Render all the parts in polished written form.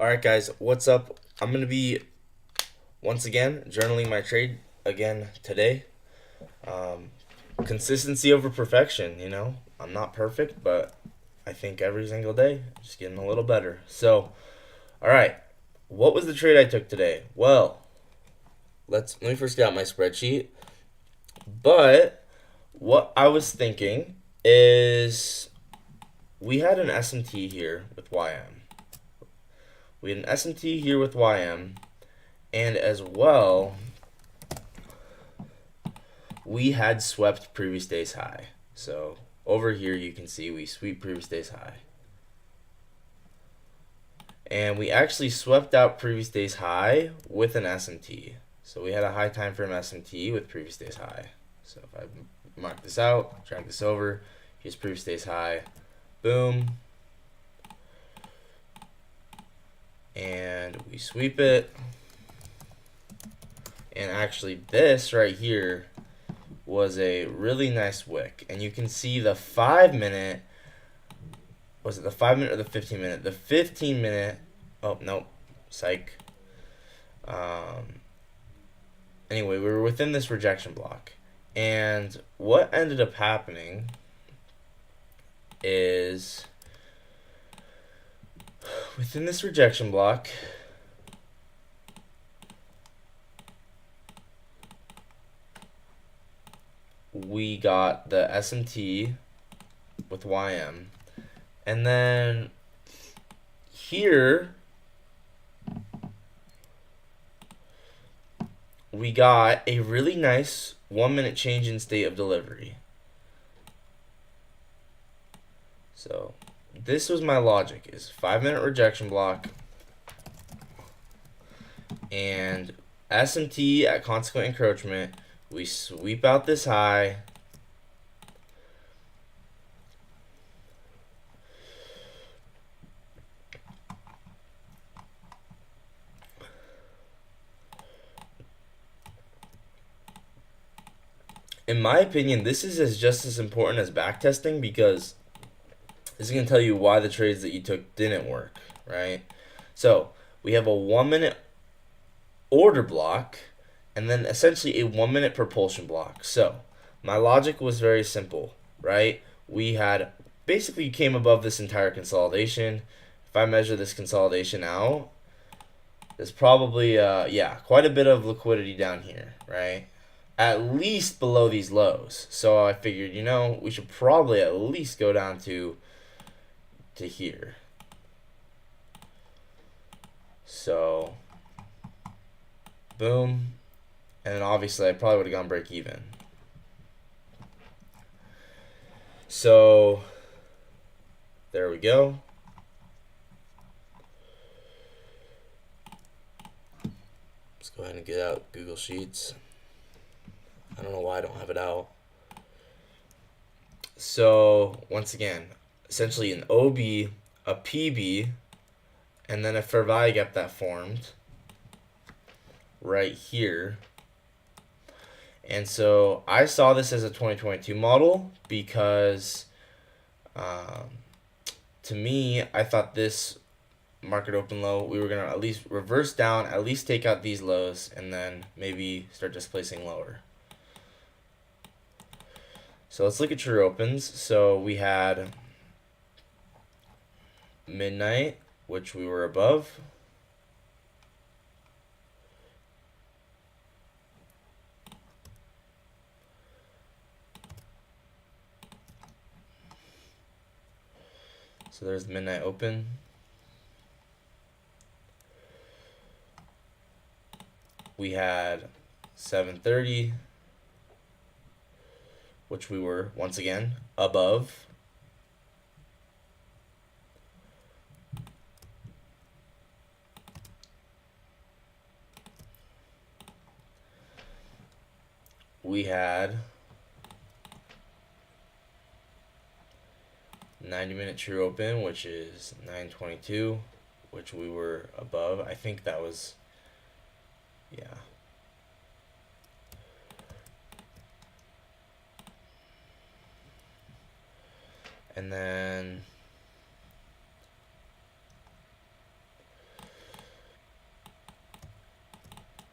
Alright, guys, what's up? I'm going to be once again journaling my trade again today. Um, Consistency over perfection, you know? I'm not perfect, but I think every single day, just getting a little better. So, alright, what was the trade I took today? Well, let me first get out my spreadsheet. But what I was thinking is we had an SMT here with YM. We had an SMT here with YM. And as well, we had swept previous day's high. So over here you can see we sweep previous day's high. And we actually swept out previous day's high with an SMT. So we had a high time frame SMT with previous day's high. So if I mark this out, drag this over, here's previous day's high. Boom. And we sweep it. And actually this right here was a really nice wick. And you can see the 5-minute, was it the 5-minute or the 15-minute? The 15-minute, oh, no, psych. Anyway, we were within this rejection block. And what ended up happening is within this rejection block, we got the SMT with YM. And then here we got a really nice 1-minute change in state of delivery. So this was my logic, is 5-minute rejection block and SMT at consequent encroachment. We sweep out this high. In my opinion, this is just as important as backtesting because this is going to tell you why the trades that you took didn't work, right? So we have a 1-minute order block and then essentially a 1-minute propulsion block. So my logic was very simple, right? We had basically came above this entire consolidation. If I measure this consolidation out, there's probably quite a bit of liquidity down here, right? At least below these lows. So I figured, we should probably at least go down to here. So boom. And then obviously I probably would have gone break even. So there we go. Let's go ahead and get out Google Sheets. I don't know why I don't have it out. So once again, essentially an OB, a PB, and then a fair value gap that formed right here. And so I saw this as a 2022 model because to me, I thought this market open low, we were going to at least reverse down, at least take out these lows, and then maybe start displacing lower. So let's look at true opens. So we had midnight, which we were above. So there's the midnight open. We had 7:30, which we were once again above. We had 90-minute true open, which is 9:22, which we were above. I think that was, yeah. And then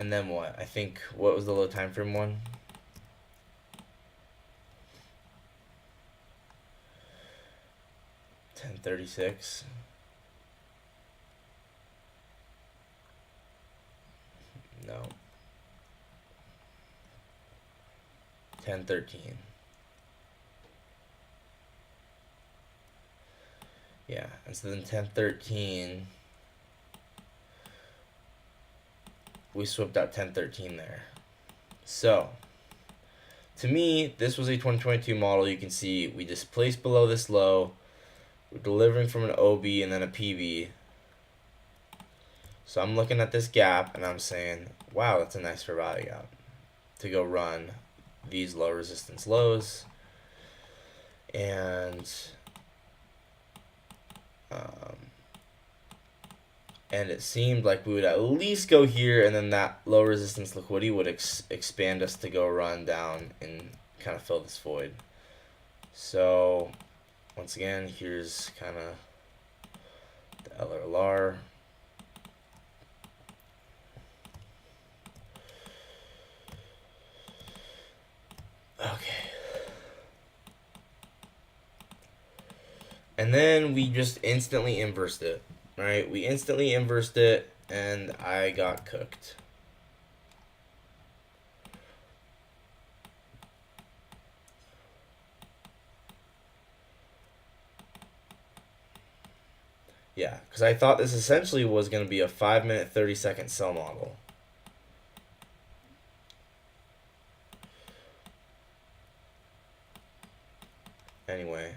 And then what? I think, what was the low time frame one? $10.36. No. 10.13. Yeah, and so then 10.13, we swept out 10.13 there. So, to me, this was a 2022 model. You can see we displaced below this low. We're delivering from an OB and then a PB. So I'm looking at this gap and I'm saying, wow, that's a nice fair value gap to go run these low resistance lows. And it seemed like we would at least go here, and then that low resistance liquidity would expand us to go run down and kind of fill this void. So once again, here's kind of the LRLR. Okay. And then we just instantly inversed it, right? We instantly inversed it, and I got cooked. Yeah, because I thought this essentially was going to be a 5-minute, 30-second sell model. Anyway,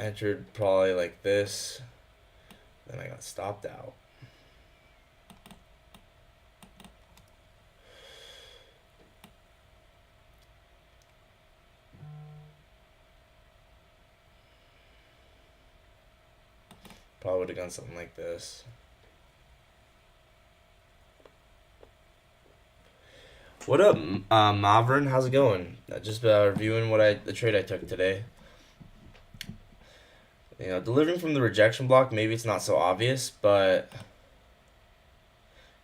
entered probably like this, then I got stopped out. Probably would have done something like this. What up, Mavrin? How's it going? Just reviewing the trade I took today. You know, delivering from the rejection block, maybe it's not so obvious, but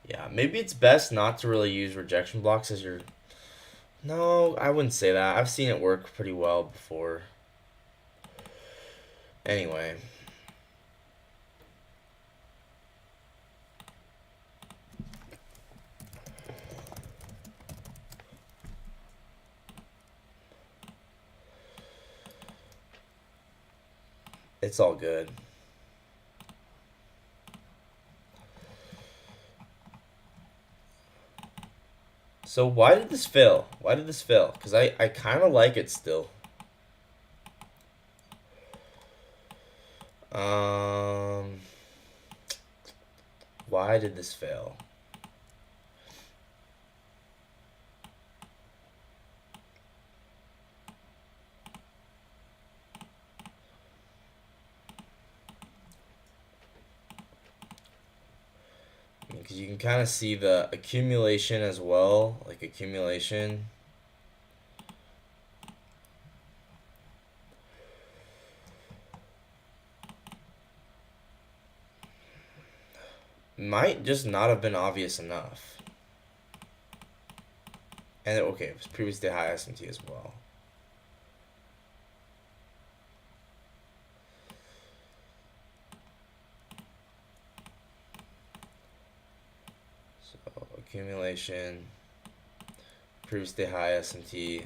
yeah, maybe it's best not to really use rejection blocks as your... No, I wouldn't say that. I've seen it work pretty well before. Anyway. It's all good. So why did this fail? Why did this fail? Because I kind of like it still. Why did this fail? Because you can kind of see the accumulation as well, like accumulation. Might just not have been obvious enough. And okay, it was previously high S&T as well. So accumulation, previously high S&T.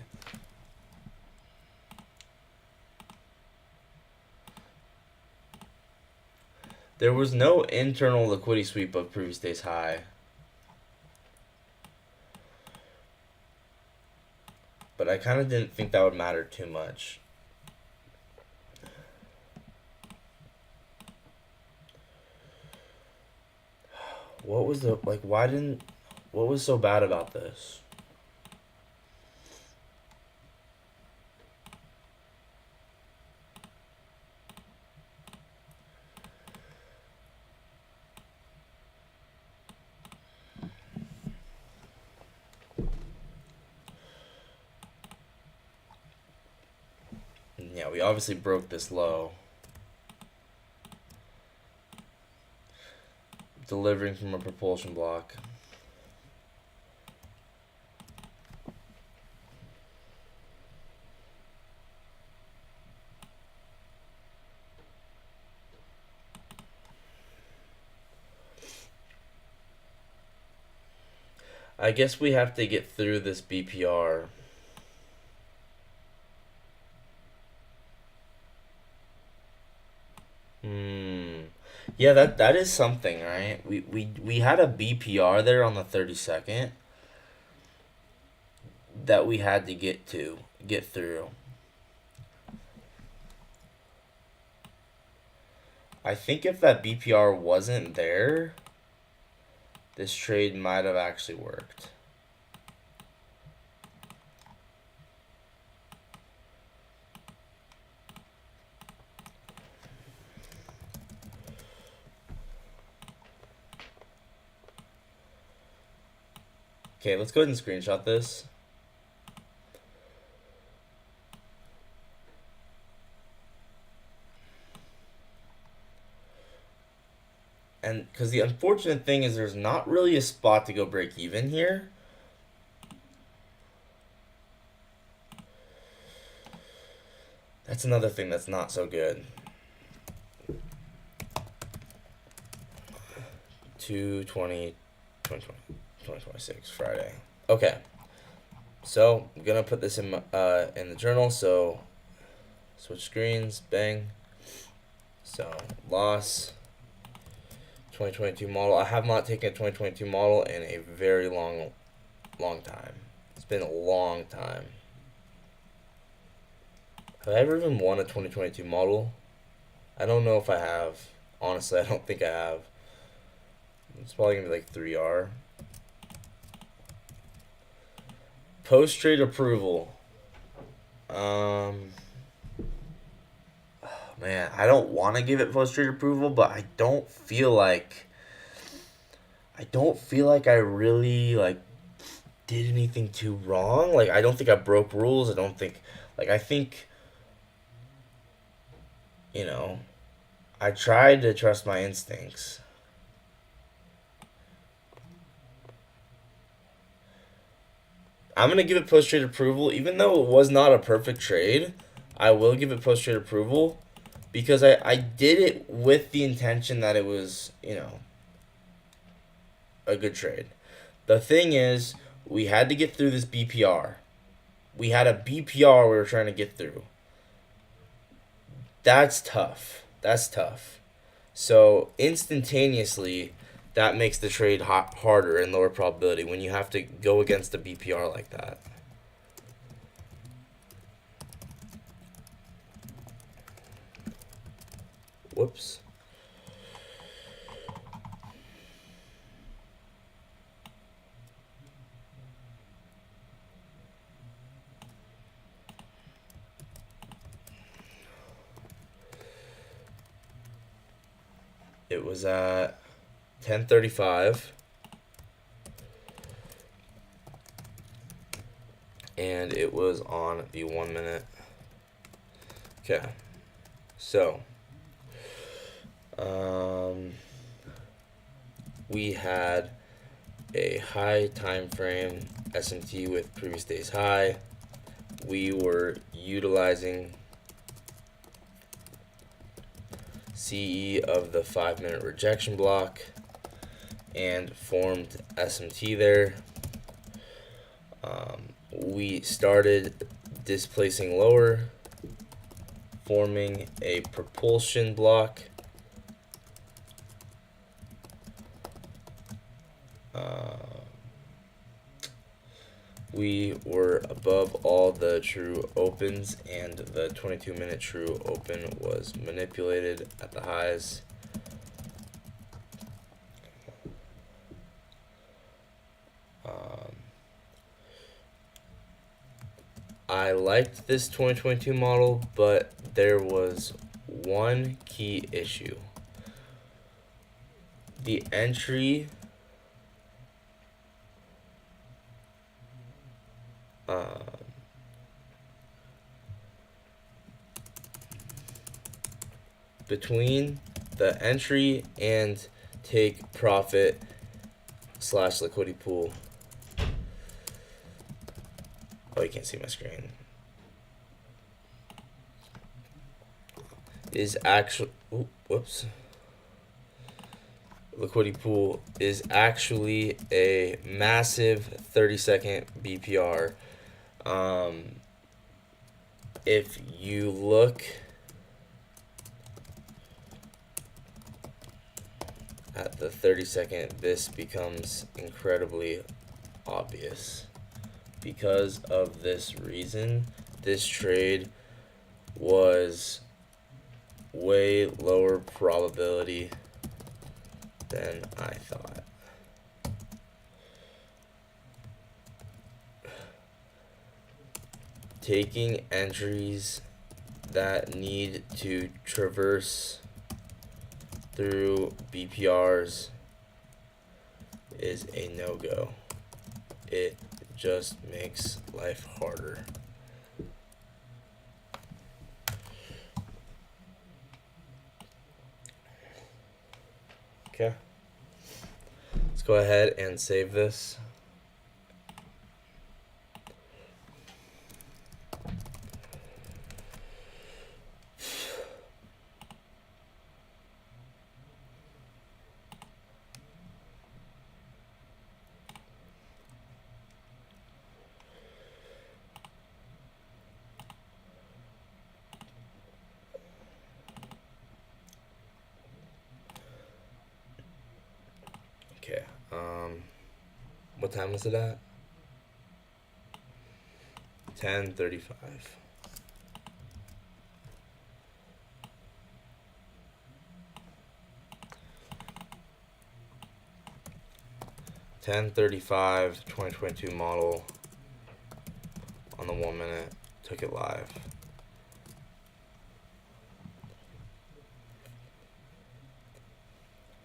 There was no internal liquidity sweep of previous day's high. But I kind of didn't think that would matter too much. What was the, like, what was so bad about this? Yeah, we obviously broke this low. delivering from a propulsion block. I guess we have to get through this BPR. Yeah, that is something, right? We had a BPR there on the 32nd that we had to get through. I think if that BPR wasn't there, this trade might have actually worked. Okay, let's go ahead and screenshot this. And because the unfortunate thing is there's not really a spot to go break even here. That's another thing that's not so good. 2/20/2026 Friday. Okay. So I'm gonna put this in the journal. So switch screens, bang. So loss 2022 model. I have not taken a 2022 model in a very long time. It's been a long time. Have I ever even won a 2022 model? I don't know if I have. Honestly, I don't think I have. It's probably gonna be like 3R. Post trade approval. Man, I don't want to give it post trade approval, but I don't feel like I really like did anything too wrong. Like I don't think I broke rules. I don't think I think I tried to trust my instincts. I'm gonna give it post trade approval, even though it was not a perfect trade. I will give it post trade approval because I did it with the intention that it was a good trade. The thing is, we had to get through this BPR. We had a BPR we were trying to get through. That's tough. So instantaneously, that makes the trade harder and lower probability when you have to go against a BPR like that. Whoops. It was at 10:35. And it was on the 1 minute. Okay. So, we had a high time frame SMT with previous day's high. We were utilizing CE of the 5-minute rejection block and formed SMT there. We started displacing lower, forming a propulsion block. We were above all the true opens, and the 22-minute true open was manipulated at the highs. I liked this 2022 model, but there was one key issue. The entry between the entry and take profit slash liquidity pool. Oh, you can't see my screen. Is actually, whoops. Liquidity pool is actually a massive 30-second BPR. If you look at the 30-second, this becomes incredibly obvious. Because of this reason, this trade was way lower probability than I thought. Taking entries that need to traverse through BPRs is a no-go. It just makes life harder. Okay. Let's go ahead and save this. Okay. What time is it at? 10:35. (10:35) 2022 model on the 1 minute. Took it live.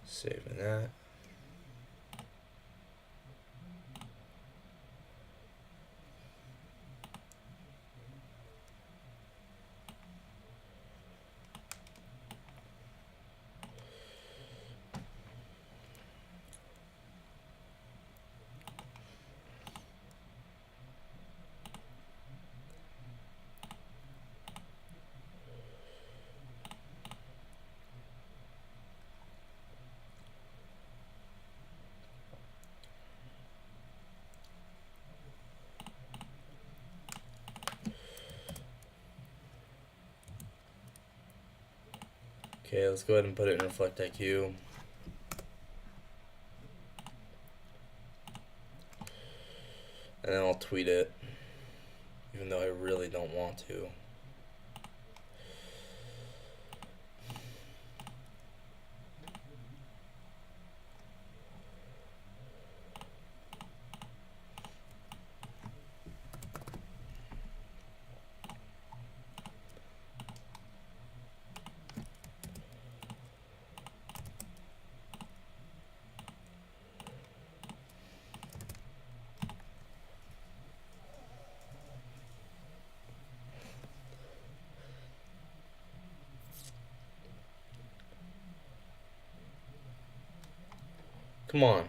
Saving that. Okay, let's go ahead and put it in Reflect IQ. And then I'll tweet it, even though I really don't want to. Come on.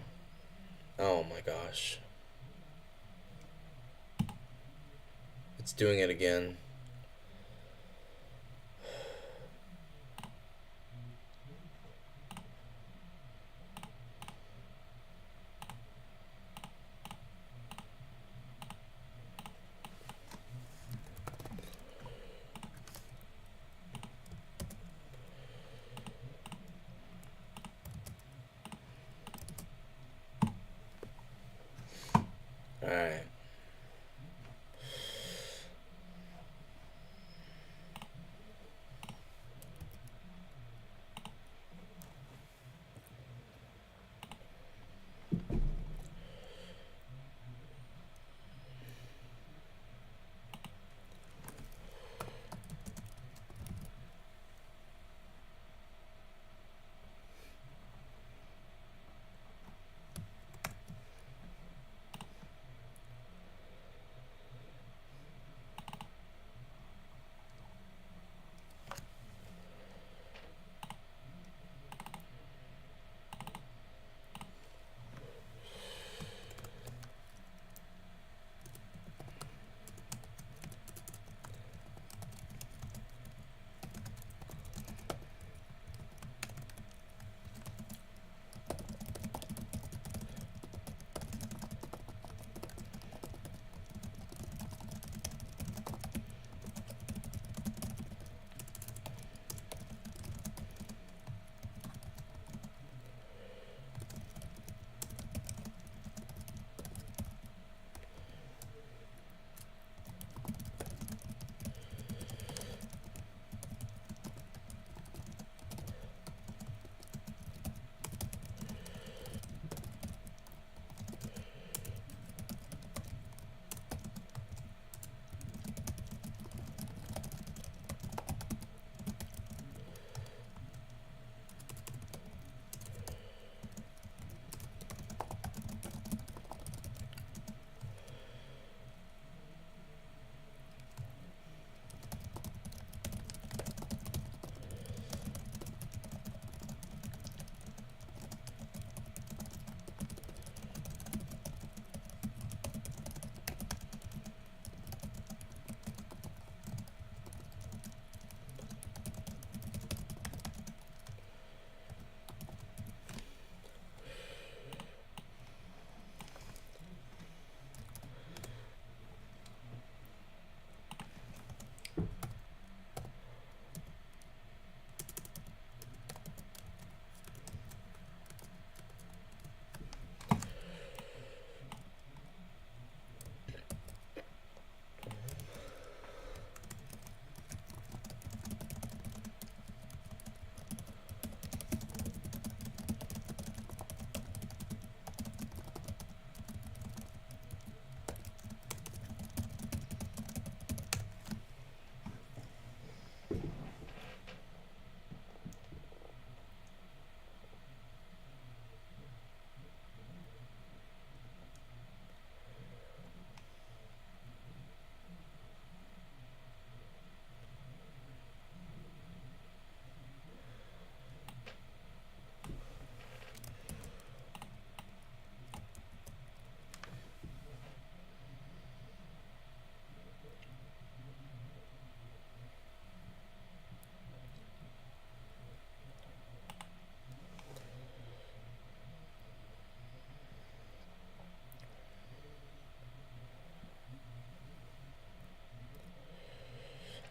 Oh my gosh. It's doing it again. Alright.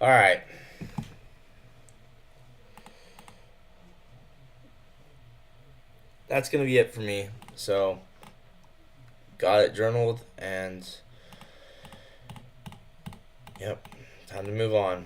All right. That's going to be it for me. So, got it journaled, and yep, time to move on.